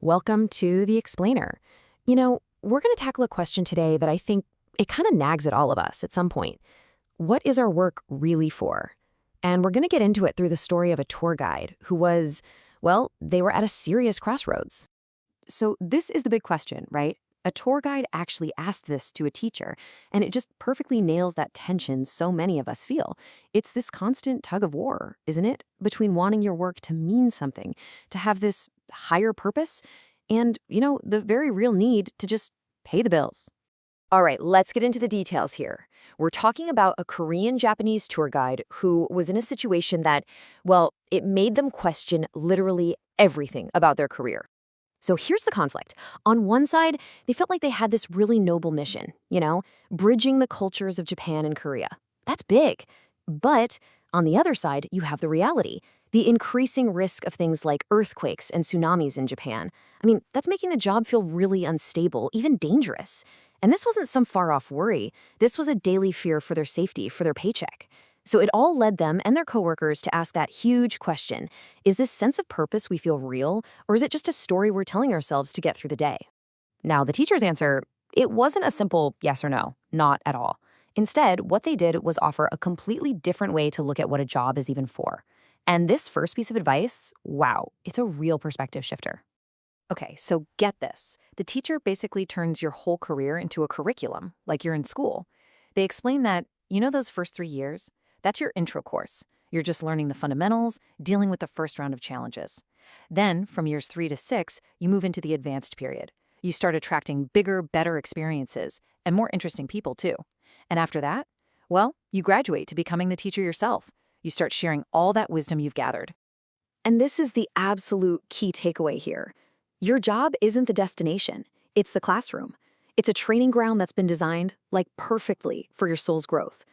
Welcome to The Explainer. We're going to tackle a question today that I think it kind of nags at all of us at some point. What is our work really for? And we're going to get into it through the story of a tour guide who was, well, they were at a serious crossroads. So this is the big question, right? A tour guide actually asked this to a teacher, and it just perfectly nails that tension so many of us feel. It's this constant tug of war, isn't it? Between wanting your work to mean something, to have this higher purpose, and, the very real need to just pay the bills. All right, let's get into the details here. We're talking about a Korean-Japanese tour guide who was in a situation that, well, it made them question literally everything about their career. So here's the conflict. On one side, they felt like they had this really noble mission, bridging the cultures of Japan and Korea. That's big. But on the other side, you have the reality, the increasing risk of things like earthquakes and tsunamis in Japan. That's making the job feel really unstable, even dangerous. And this wasn't some far-off worry. This was a daily fear for their safety, for their paycheck. So it all led them and their coworkers to ask that huge question: is this sense of purpose we feel real, or is it just a story we're telling ourselves to get through the day? Now, the teacher's answer, it wasn't a simple yes or no, not at all. Instead, what they did was offer a completely different way to look at what a job is even for. And this first piece of advice, wow, it's a real perspective shifter. Okay, so get this. The teacher basically turns your whole career into a curriculum, like you're in school. They explain that, those first 3 years? That's your intro course. You're just learning the fundamentals, dealing with the first round of challenges. Then, from years 3 to 6, you move into the advanced period. You start attracting bigger, better experiences, and more interesting people, too. And after that, well, you graduate to becoming the teacher yourself. You start sharing all that wisdom you've gathered. And this is the absolute key takeaway here. Your job isn't the destination. It's the classroom. It's a training ground that's been designed, perfectly for your soul's growth.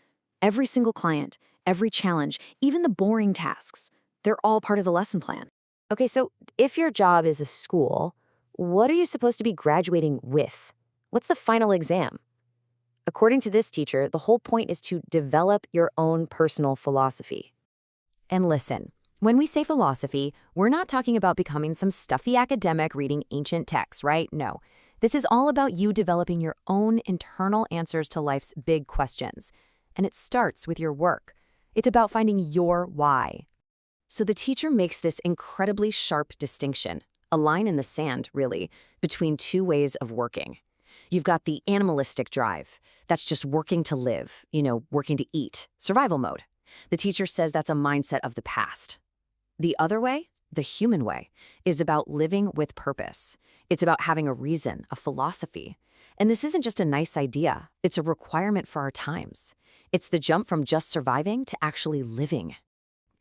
Every single client, every challenge, even the boring tasks, they're all part of the lesson plan. Okay, so if your job is a school, what are you supposed to be graduating with? What's the final exam? According to this teacher, the whole point is to develop your own personal philosophy. And listen, when we say philosophy, we're not talking about becoming some stuffy academic reading ancient texts, right? No. This is all about you developing your own internal answers to life's big questions. And it starts with your work. It's about finding your why. So the teacher makes this incredibly sharp distinction, a line in the sand, really, between two ways of working. You've got the animalistic drive. That's just working to live, working to eat, survival mode. The teacher says that's a mindset of the past. The other way, the human way, is about living with purpose. It's about having a reason, a philosophy. And this isn't just a nice idea. It's a requirement for our times. It's the jump from just surviving to actually living.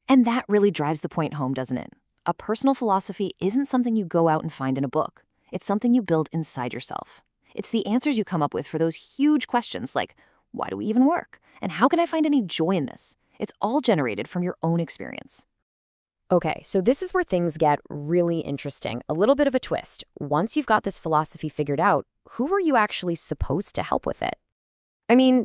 And that really drives the point home, doesn't it? A personal philosophy isn't something you go out and find in a book. It's something you build inside yourself. It's the answers you come up with for those huge questions like, why do we even work? And how can I find any joy in this? It's all generated from your own experience. Okay, so this is where things get really interesting, a little bit of a twist. Once you've got this philosophy figured out, who are you actually supposed to help with it?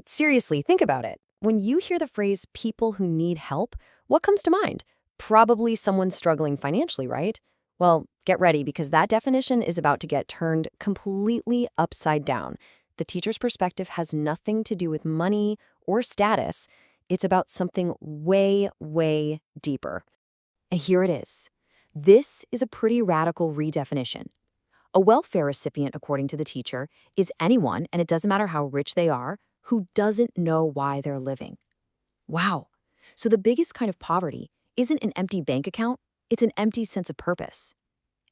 Seriously, think about it. When you hear the phrase people who need help, what comes to mind? Probably someone struggling financially, right? Well, get ready because that definition is about to get turned completely upside down. The teacher's perspective has nothing to do with money or status. It's about something way, way deeper. And here it is. This is a pretty radical redefinition. A welfare recipient, according to the teacher, is anyone, and it doesn't matter how rich they are, who doesn't know why they're living. Wow. So the biggest kind of poverty isn't an empty bank account, it's an empty sense of purpose.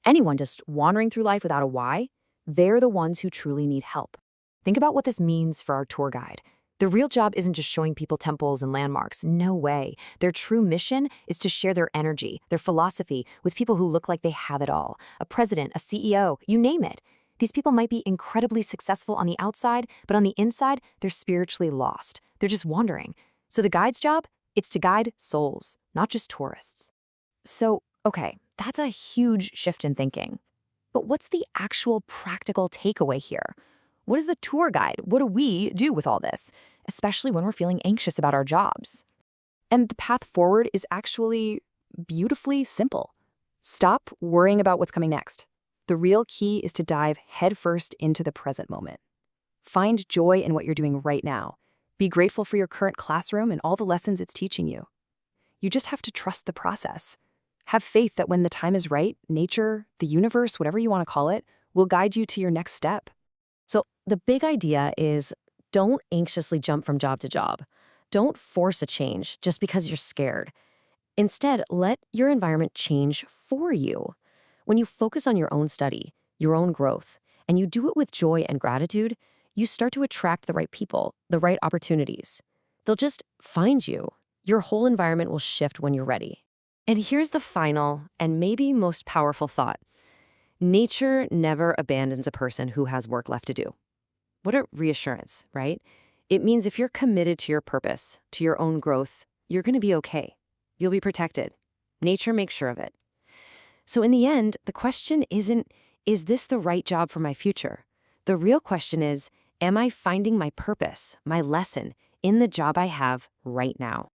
Anyone just wandering through life without a why, they're the ones who truly need help. Think about what this means for our tour guide. The real job isn't just showing people temples and landmarks. No way. Their true mission is to share their energy, their philosophy, with people who look like they have it all. A president, a CEO, you name it. These people might be incredibly successful on the outside, but on the inside, they're spiritually lost. They're just wandering. So the guide's job? It's to guide souls, not just tourists. So, okay, that's a huge shift in thinking. But what's the actual practical takeaway here? What is the tour guide? What do we do with all this, especially when we're feeling anxious about our jobs? And the path forward is actually beautifully simple. Stop worrying about what's coming next. The real key is to dive headfirst into the present moment. Find joy in what you're doing right now. Be grateful for your current classroom and all the lessons it's teaching you. You just have to trust the process. Have faith that when the time is right, nature, the universe, whatever you want to call it, will guide you to your next step. So the big idea is don't anxiously jump from job to job. Don't force a change just because you're scared. Instead, let your environment change for you. When you focus on your own study, your own growth, and you do it with joy and gratitude, you start to attract the right people, the right opportunities. They'll just find you. Your whole environment will shift when you're ready. And here's the final and maybe most powerful thought. Nature never abandons a person who has work left to do. What a reassurance, right? It means if you're committed to your purpose, to your own growth, you're going to be okay. You'll be protected. Nature makes sure of it. So in the end, the question isn't, is this the right job for my future? The real question is, am I finding my purpose, my lesson, in the job I have right now?